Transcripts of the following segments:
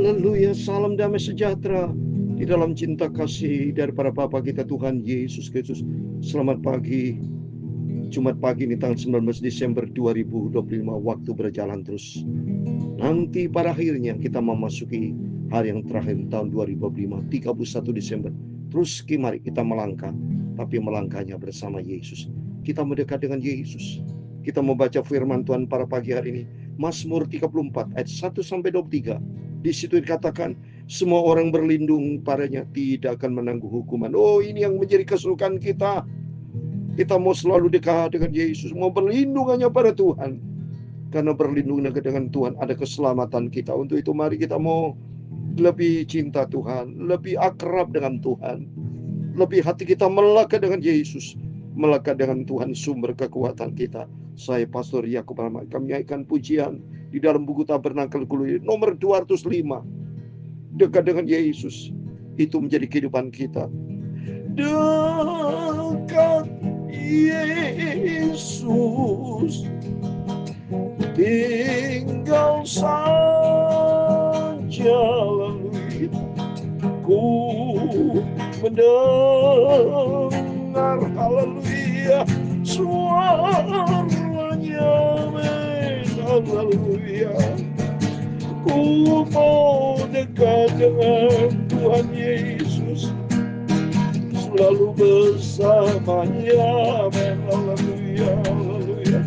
Haleluya, salam damai sejahtera di dalam cinta kasih daripada Bapa kita Tuhan Yesus Kristus. Selamat pagi, Jumat pagi ini tanggal 19 Desember 2025, waktu berjalan terus. Nanti pada akhirnya kita memasuki hari yang terakhir tahun 2025, 31 Desember. Terus mari kita melangkah, tapi melangkahnya bersama Yesus. Kita mendekat dengan Yesus. Kita membaca firman Tuhan pada pagi hari ini, Mazmur 34 ayat 1-23. Di situ dikatakan, semua orang berlindung padanya tidak akan menanggung hukuman. Oh, ini yang menjadi kesukaan kita. Kita mau selalu dekat dengan Yesus, mau berlindung hanya pada Tuhan. Karena berlindung dengan Tuhan ada keselamatan kita. Untuk itu mari kita mau lebih cinta Tuhan, lebih akrab dengan Tuhan. Lebih hati kita melekat dengan Yesus, melekat dengan Tuhan sumber kekuatan kita. Saya Pastor Yakub Rahmat, kami naikkan pujian di dalam buku Tabernakel nomor 205. Dekat dengan Yesus, itu menjadi kehidupan kita. Dekat Yesus, tinggal saja lalui ku mendengar haleluya suaranya, haleluya. Ku mau dekat dengan Tuhan Yesus, selalu bersamanya, haleluya, haleluya.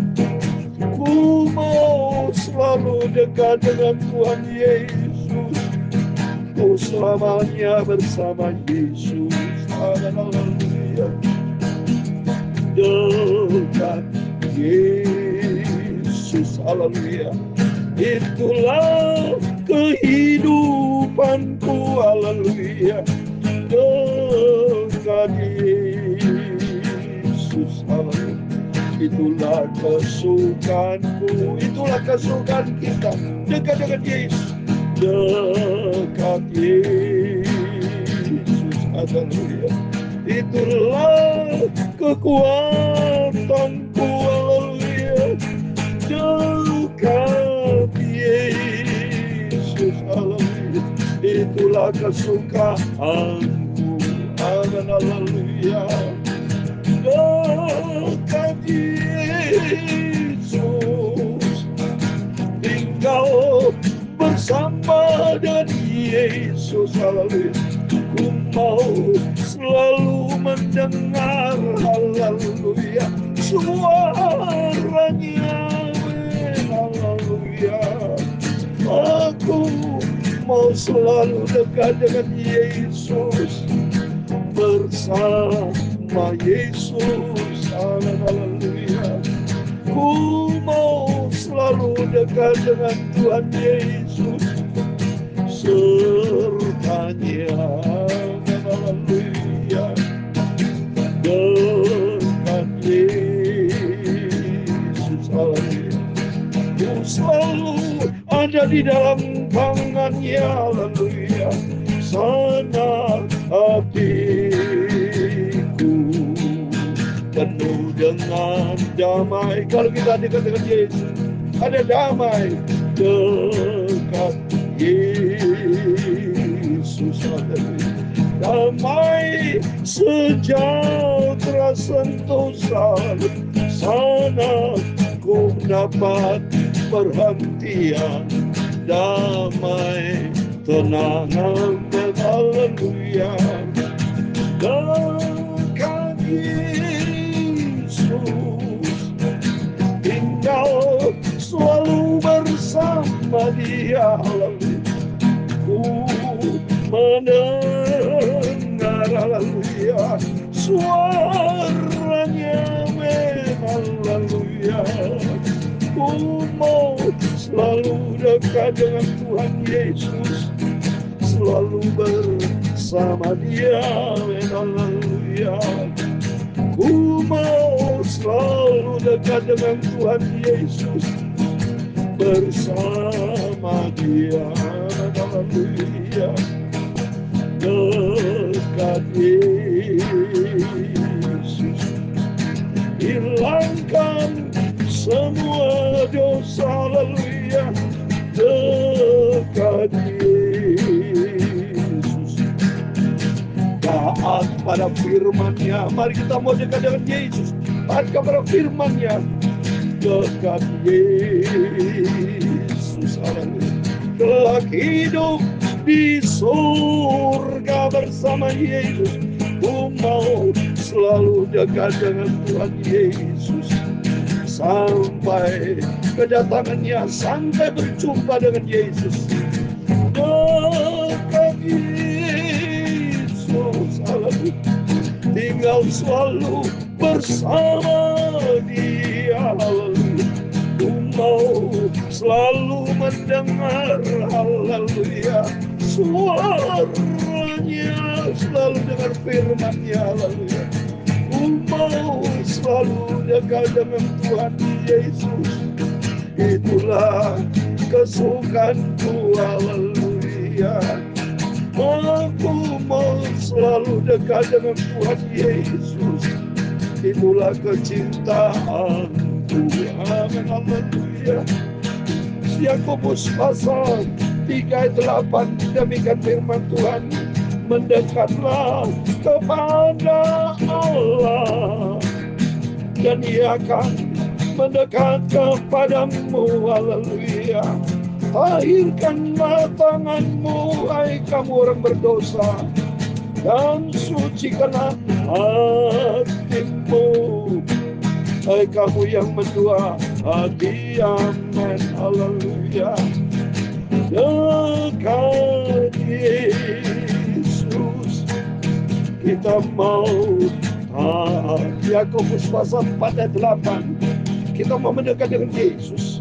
Ku mau selalu dekat dengan Tuhan Yesus, ku selamanya bersama Yesus, haleluya. Dekat Yesus, haleluya. Itulah kehidupanku, haleluya. Dekat Yesus, haleluya. Itulah kesukaanku, itulah kesukaan kita, dekat dengan Yesus. Dekat Yesus, haleluya. Itulah kekuatanku, haleluya. Dekat Yesus, haleluya. Itulah kesukaanku, haleluya. Dekat Yesus, tinggal bersama dengan Yesus, haleluya. Ku mau selalu mendengar, haleluya, suaranya, haleluya. Aku mau selalu dekat dengan Yesus, bersama Yesus, haleluya. Ku mau selalu dekat dengan Tuhan Yesus, sertanya, haleluya. Dekat Yesus, haleluya. Ku selalu ada di dalam tangannya, haleluya. Sana hatiku penuh dengan damai. Kalau kita dekat dengan Yesus, ada damai. Dekat Yesus, haleluya. Damai sejahtera sentosa, sana ku dapat perhentian. Damai tenang, haleluya. Dekat Yesus, tinggal selalu bersama Dia, haleluya. Ku mendengar, haleluya, suaranya, haleluya. Ku mau selalu dekat dengan Tuhan Yesus, selalu bersama Dia, haleluya. Ku mau selalu dekat dengan Tuhan Yesus, bersama Dia, haleluya. Dekat Yesus, hilangkan semua dosa, haleluya. Dekat Yesus, kepada firman-Nya. Mari kita mau dekat dengan Yesus, taat kepada firman-Nya. Dekat Yesus, haleluya. Kelak hidup di surga bersama Yesus. Ku mau selalu dekat dengan Tuhan Yesus sampai kedatangannya, sampai berjumpa dengan Yesus. Dekat Yesus, haleluya. Tinggal selalu bersama Dia, haleluya. Ku mau selalu mendengar, haleluya, suaranya, selalu dengar firman-Nya, haleluya. Ku mau selalu dekat dengan Tuhan Yesus. Itulah kesukaanku, haleluya. Aku mau selalu dekat dengan Tuhan Yesus. Itulah kecintaanku. Amin, haleluya. Yakobus pasal 3 ayat 8, demikian firman Tuhan. Mendekatlah kepada Allah dan Ia akan mendekat kepadamu, haleluya. Tahirkanlah tanganmu, hai kamu orang berdosa, dan sucikanlah hatimu, hai kamu yang mendua hati. Amin, haleluya. Dekat Yesus kita mau. Yakobus pasal 4 ayat 8, kita mau mendekat dengan Yesus.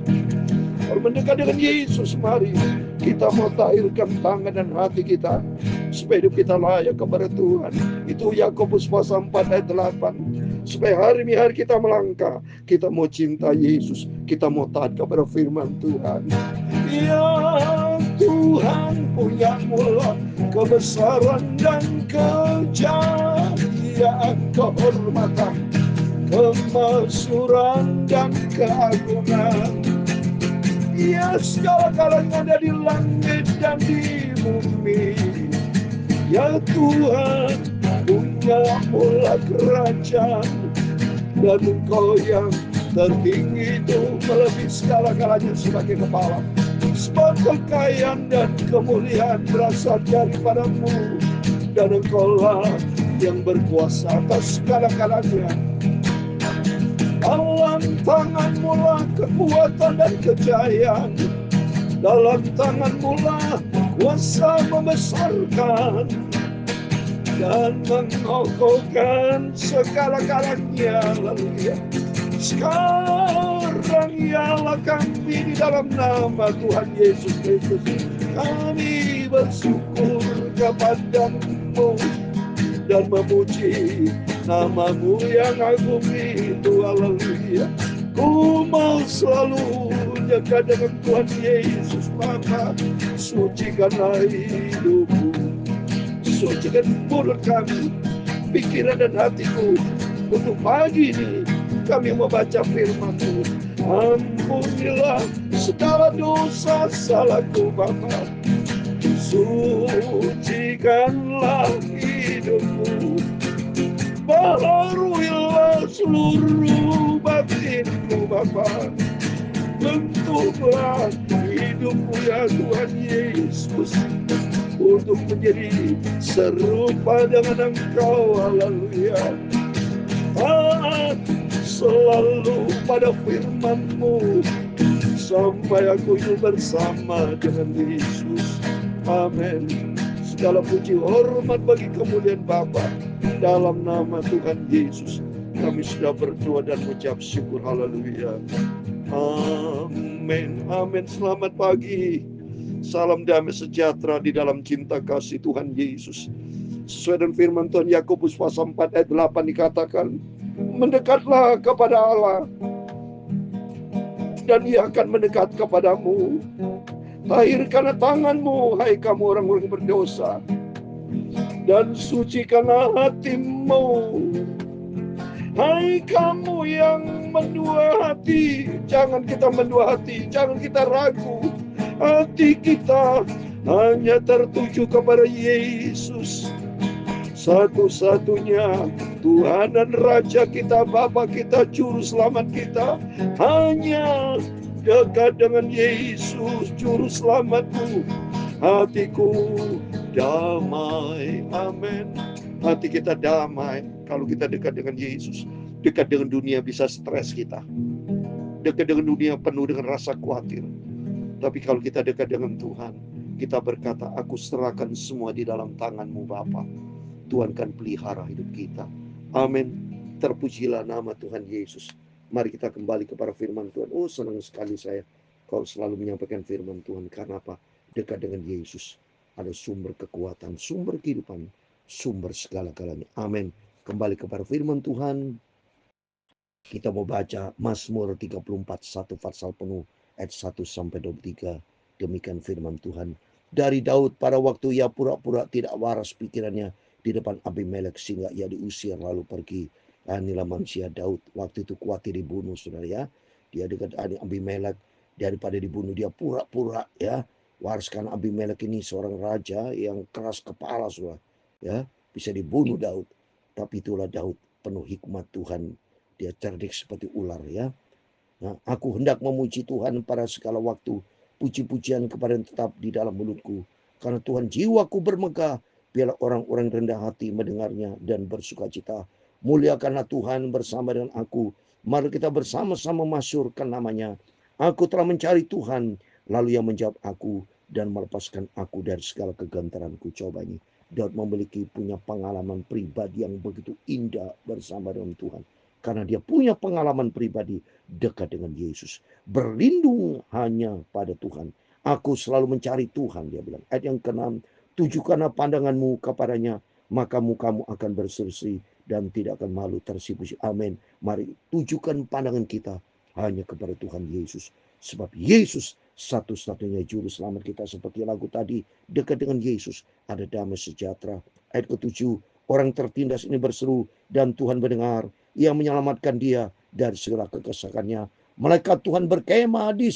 Kalau mendekat dengan Yesus, mari kita mau tahirkan tangan dan hati kita supaya hidup kita layak kepada Tuhan. Itu Yakobus pasal 4 ayat 8. Supaya hari demi hari kita melangkah, kita mau cinta Yesus, kita mau taat kepada firman Tuhan. Ya Tuhan, punya mula kebesaran dan kejayaan, kehormatan, kemasyhuran dan keagungan. Ya segala-galanya ada di langit dan di bumi. Ya Tuhan, punya mula kerajaan, dan Engkau yang tertinggi itu melebihi segala-galanya sebagai kepala. Sebab kekayaan dan kemuliaan berasal daripadamu, dan Engkaulah yang berkuasa atas segala-galanya. Dalam tanganmu lah kekuatan dan kejayaan. Dalam tanganmu lah kuasa membesarkan dan mengokohkan segala-galanya, haleluya. Sekarang ialah kami di dalam nama Tuhan Yesus Kristus, kami bersyukur kepadamu dan memuji nama-Mu yang agung itu, haleluya. Ku mau selalu dekat dengan Tuhan Yesus, maka sucikanlah hidupku, sucikan mulut kami, pikiran dan hatiku. Untuk pagi ini kami membaca firman-Mu. Ampunilah segala dosa salahku Bapa, sucikanlah hidupku, balaruilah seluruh batinku Bapa. Bentuklah hidupku ya Tuhan Yesus, untuk menjadi serupa dengan Engkau, haleluya. Taat selalu pada firman-Mu sampai aku hidup bersama dengan Yesus. Amin. Segala puji hormat bagi kemuliaan Bapa, dalam nama Tuhan Yesus kami sudah berdoa dan mengucap syukur, haleluya. Amin. Amin. Selamat pagi. Salam damai sejahtera di dalam cinta kasih Tuhan Yesus. Sesuai dengan firman Tuhan, Yakobus pasal 4 ayat 8 dikatakan, mendekatlah kepada Allah dan Ia akan mendekat kepadamu. Tahirkanlah tanganmu, hai kamu orang-orang berdosa, dan sucikanlah hatimu, hai kamu yang mendua hati. Jangan kita mendua hati, jangan kita ragu. Hati kita hanya tertuju kepada Yesus. satu-satunya Tuhan dan Raja kita, Bapa kita, Juru Selamat kita. Hanya dekat dengan Yesus, Juru Selamatku. Hatiku damai, amin. Hati kita damai kalau kita dekat dengan Yesus. Dekat dengan dunia bisa stres kita. Dekat dengan dunia penuh dengan rasa khawatir. Tapi kalau kita dekat dengan Tuhan, kita berkata, aku serahkan semua di dalam tangan-Mu Bapa. Tuhan kan pelihara hidup kita. Amin. Terpujilah nama Tuhan Yesus. Mari kita kembali kepada firman Tuhan. Oh, senang sekali saya kalau selalu menyampaikan firman Tuhan. Karena apa? Dekat dengan Yesus ada sumber kekuatan, sumber kehidupan, sumber segala-galanya. Amin. Kembali kepada firman Tuhan. Kita mau baca Mazmur 34, satu pasal penuh, ayat 1 sampai 23. Demikian firman Tuhan. Dari Daud pada waktu ia pura-pura tidak waras pikirannya di depan Abimelek sehingga ia diusir lalu pergi. Inilah manusia Daud. Waktu itu khawatir dibunuh, saudara ya. Dia dekat Abimelek, daripada dibunuh dia pura-pura ya. Waras, karena Abimelek ini seorang raja yang keras kepala, saudara. Ya, bisa dibunuh Daud. Tapi itulah Daud penuh hikmat Tuhan. Dia cerdik seperti ular ya. Nah, aku hendak memuji Tuhan pada segala waktu. Puji-pujian kepada yang tetap di dalam mulutku. Karena Tuhan jiwaku bermegah. Biarlah orang-orang rendah hati mendengarnya dan bersukacita. Muliakanlah Tuhan bersama dengan aku. Mari kita bersama-sama masyhurkan namanya. Aku telah mencari Tuhan. Lalu ia menjawab aku dan melepaskan aku dari segala kegantaranku. Coba ini. Daud memiliki punya pengalaman pribadi yang begitu indah bersama dengan Tuhan. Karena dia punya pengalaman pribadi dekat dengan Yesus. Berlindung hanya pada Tuhan. Aku selalu mencari Tuhan, dia bilang. Ayat yang ke-6, tujukanlah pandanganmu kepadanya, maka mukamu akan berseri dan tidak akan malu tersipu. Amin. Mari tujukan pandangan kita hanya kepada Tuhan Yesus. Sebab Yesus satu-satunya juru selamat kita. Seperti lagu tadi, dekat dengan Yesus ada damai sejahtera. Ayat ke-7, orang tertindas ini berseru dan Tuhan mendengar. Ia menyelamatkan dia dari segala kekesakannya. Malaikat Tuhan berkemah di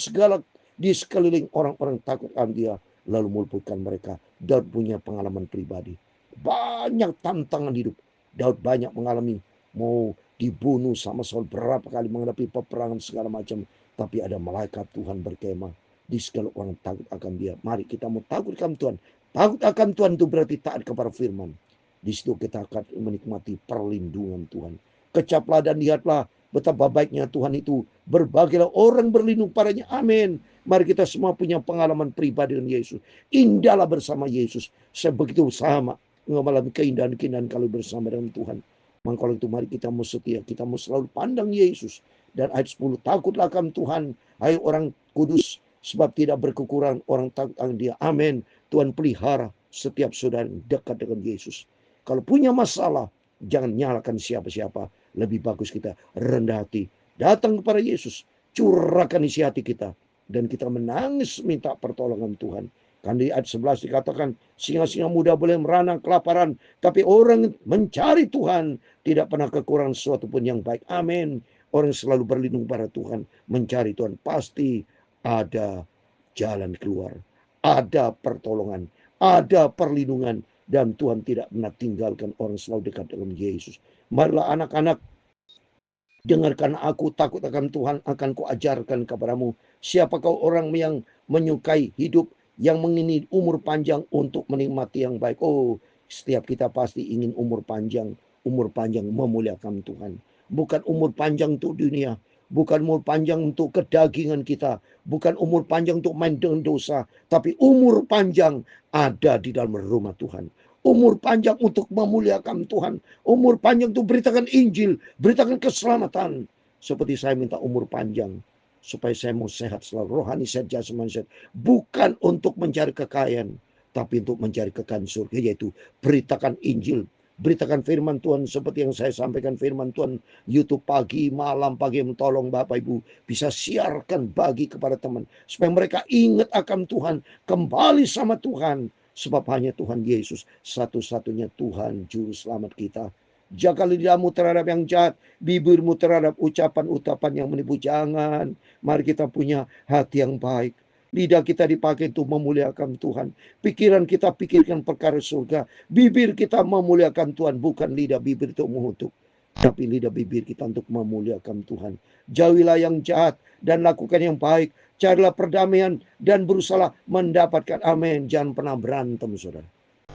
sekeliling orang-orang takut akan dia, lalu meluputkan mereka. Daud punya pengalaman pribadi. Banyak tantangan hidup. Daud banyak mengalami, mau dibunuh sama Saul, berapa kali menghadapi peperangan segala macam. Tapi ada malaikat Tuhan berkemah di segala orang takut akan dia. Mari kita mau takut akan Tuhan. Takut akan Tuhan itu berarti taat kepada firman. Di situ kita akan menikmati perlindungan Tuhan. Kecaplah dan lihatlah betapa baiknya Tuhan itu. Berbagilah orang berlindung padanya. Amin. Mari kita semua punya pengalaman pribadi dengan Yesus. Indahlah bersama Yesus. Sebegitu sama mengalami keindahan-keindahan kalau bersama dengan Tuhan. Maka kalau itu mari kita mau setia. Kita mau selalu pandang Yesus. Dan ayat 10. Takutlah akan Tuhan. Hai orang kudus. Sebab tidak berkekurangan orang takut akan dia. Amin. Tuhan pelihara setiap saudara dekat dengan Yesus. Kalau punya masalah, jangan nyalakan siapa-siapa. Lebih bagus kita rendah hati. Datang kepada Yesus. Curahkan isi hati kita. Dan kita menangis minta pertolongan Tuhan. Kan di ayat 11 dikatakan, singa-singa muda boleh merana kelaparan. Tapi orang mencari Tuhan tidak pernah kekurangan sesuatu pun yang baik. Amin. Orang selalu berlindung pada Tuhan. Mencari Tuhan. Pasti ada jalan keluar. Ada pertolongan. Ada perlindungan. Dan Tuhan tidak pernah tinggalkan orang selalu dekat dengan Yesus. Marilah anak-anak, dengarkan aku, takut akan Tuhan, akan kuajarkan kepadamu. Siapakah orang yang menyukai hidup, yang mengingini umur panjang untuk menikmati yang baik. Oh, setiap kita pasti ingin umur panjang memuliakan Tuhan. Bukan umur panjang untuk dunia, bukan umur panjang untuk kedagingan kita, bukan umur panjang untuk main dengan dosa, tapi umur panjang ada di dalam rumah Tuhan. Umur panjang untuk memuliakan Tuhan. Umur panjang untuk beritakan Injil. Beritakan keselamatan. Seperti saya minta umur panjang. Supaya saya mau sehat selalu. Rohani sehat, jasmani sehat. Bukan untuk mencari kekayaan. Tapi untuk mencari kekayaan surga. Yaitu beritakan Injil. Beritakan firman Tuhan. Seperti yang saya sampaikan firman Tuhan. YouTube pagi, malam, pagi. Tolong Bapak Ibu bisa siarkan bagi kepada teman. Supaya mereka ingat akan Tuhan. Kembali sama Tuhan. Sebab hanya Tuhan Yesus satu-satunya Tuhan juru selamat kita. Jaga lidahmu terhadap yang jahat, bibirmu terhadap ucapan-ucapan yang menipu. Jangan. Mari kita punya hati yang baik. Lidah kita dipakai untuk memuliakan Tuhan. Pikiran kita pikirkan perkara surga. Bibir kita memuliakan Tuhan. Bukan lidah bibir untuk mengutuk, tapi lidah bibir kita untuk memuliakan Tuhan. Jauhilah yang jahat dan lakukan yang baik. Carilah perdamaian dan berusaha mendapatkan. Amin. Jangan pernah berantem, saudara.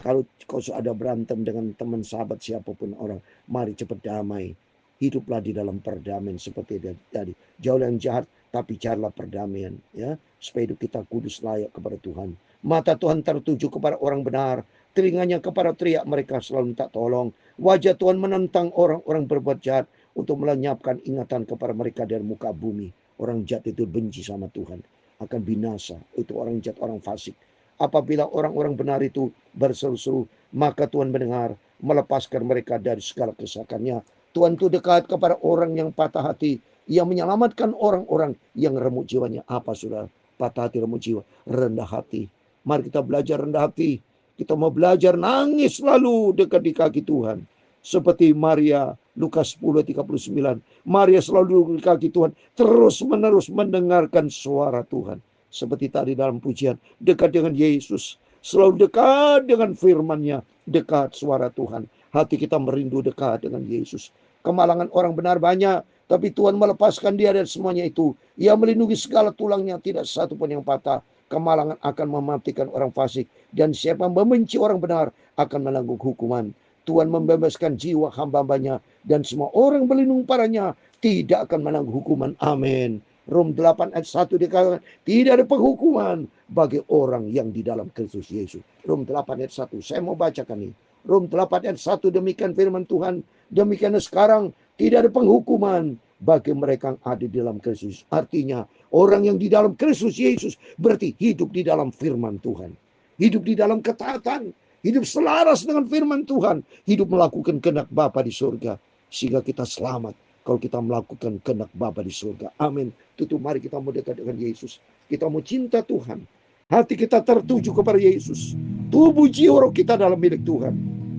Kalau kau ada berantem dengan teman, sahabat, siapapun orang, mari cepat damai. Hiduplah di dalam perdamaian seperti tadi. Jauhilah yang jahat, tapi carilah perdamaian, ya, supaya hidup kita kudus, layak kepada Tuhan. Mata Tuhan tertuju kepada orang benar, telinganya kepada teriak mereka, selalu minta tolong. Wajah Tuhan menentang orang-orang berbuat jahat, untuk melenyapkan ingatan kepada mereka dari muka bumi. Orang jahat itu benci sama Tuhan, akan binasa. Itu orang jahat, orang fasik. Apabila orang-orang benar itu berseru-seru, maka Tuhan mendengar, melepaskan mereka dari segala kesesakannya. Tuhan itu dekat kepada orang yang patah hati. Ia menyelamatkan orang-orang yang remuk jiwanya. Apa sudah patah hati, remuk jiwa? Rendah hati. Mari kita belajar rendah hati. Kita mau belajar nangis selalu dekat di kaki Tuhan. Seperti Maria, Lukas 10:39. Maria selalu di kaki Tuhan, terus menerus mendengarkan suara Tuhan. Seperti tadi dalam pujian, dekat dengan Yesus. Selalu dekat dengan firman-Nya, dekat suara Tuhan. Hati kita merindu dekat dengan Yesus. Kemalangan orang benar banyak, tapi Tuhan melepaskan dia dari semuanya itu. Ia melindungi segala tulangnya, tidak satu pun yang patah. Kemalangan akan mematikan orang fasik, dan siapa yang membenci orang benar akan menanggung hukuman. Tuhan membebaskan jiwa hamba-hambanya, dan semua orang berlindung padanya tidak akan menanggung hukuman. Amin. Rom 8 ayat 1 dikatakan, tidak ada penghukuman bagi orang yang di dalam Kristus Yesus. Rom 8 ayat 1. Saya mau bacakan ini. Rom 8 ayat 1, demikian firman Tuhan. Demikian sekarang tidak ada penghukuman bagi mereka yang ada di dalam Kristus. Artinya orang yang di dalam Kristus Yesus berarti hidup di dalam firman Tuhan. Hidup di dalam ketaatan. Hidup selaras dengan firman Tuhan. Hidup melakukan kehendak Bapa di surga. Sehingga kita selamat kalau kita melakukan kehendak Bapa di surga. Amin. Tutup, mari kita mau dekat dengan Yesus. Kita mau cinta Tuhan. Hati kita tertuju kepada Yesus. Tubuh jiwa roh kita dalam milik Tuhan.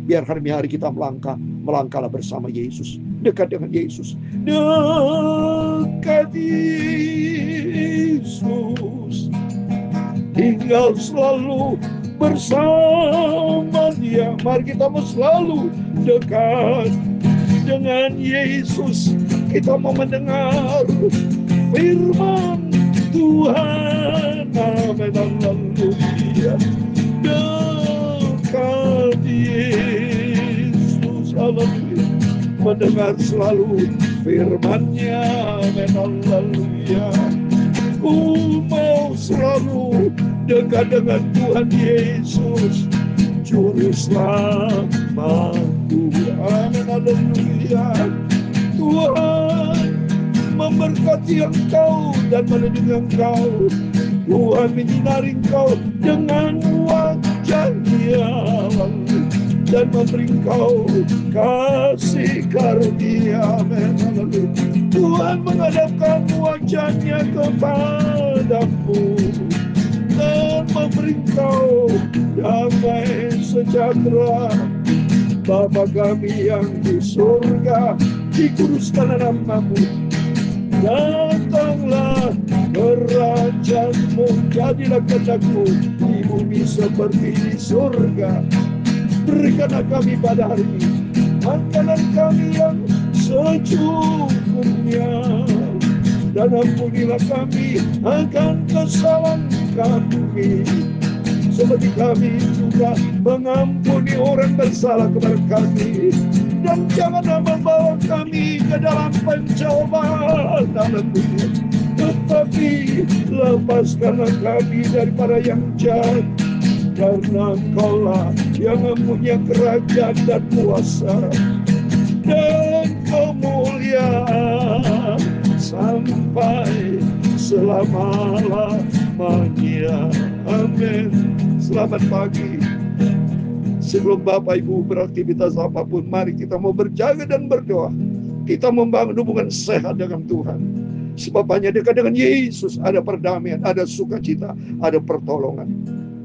Biar hari-hari kita melangkahlah bersama Yesus. Dekat dengan Yesus. Dekat Yesus. Tinggal selalu bersama Dia. Mari kita mau selalu dekat dengan Yesus. Kita mau mendengar firman Tuhan. Amin. Haleluya. Dekat Yesus. Haleluya. Mendengar selalu firman-Nya. Amin. Haleluya. Ku mau selalu dekat dengan Tuhan Yesus, Juru Selamatku. Amin. Haleluya. Tuhan memberkati engkau dan melindungi engkau. Tuhan menyinari engkau dengan wajah-Nya dan memberi engkau kasih karunia. Amin. Haleluya. Tuhan menghadapkan wajah-Nya kepadamu dan memberi engkau damai sejahtera. Bapa kami yang di surga, dikuduskanlah nama-Mu. Datanglah kerajaan-Mu, jadilah kehendak-Mu di bumi seperti di surga. Berikanlah kami pada hari ini makanan kami yang secukupnya, dan ampunilah kami akan kesalahan kami, seperti kami juga mengampuni orang bersalah kepada kami. Dan janganlah membawa kami ke dalam pencobaan, tetapi lepaskanlah kami daripada yang jahat, karena Engkau-lah yang mempunyai kerajaan dan kuasa dan kemuliaan sampai selama-lamanya. Amin. Selamat pagi. Sebelum Bapak Ibu beraktivitas apapun, mari kita mau berjaga dan berdoa. Kita membangun hubungan sehat dengan Tuhan. Sebab hanya dekat dengan Yesus ada perdamaian, ada sukacita, ada pertolongan.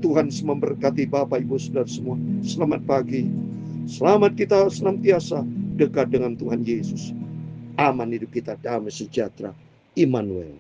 Tuhan memberkati Bapak Ibu Saudara semua. Selamat pagi. Selamat kita senantiasa dekat dengan Tuhan Yesus. Aman hidup kita, damai sejahtera. Immanuel.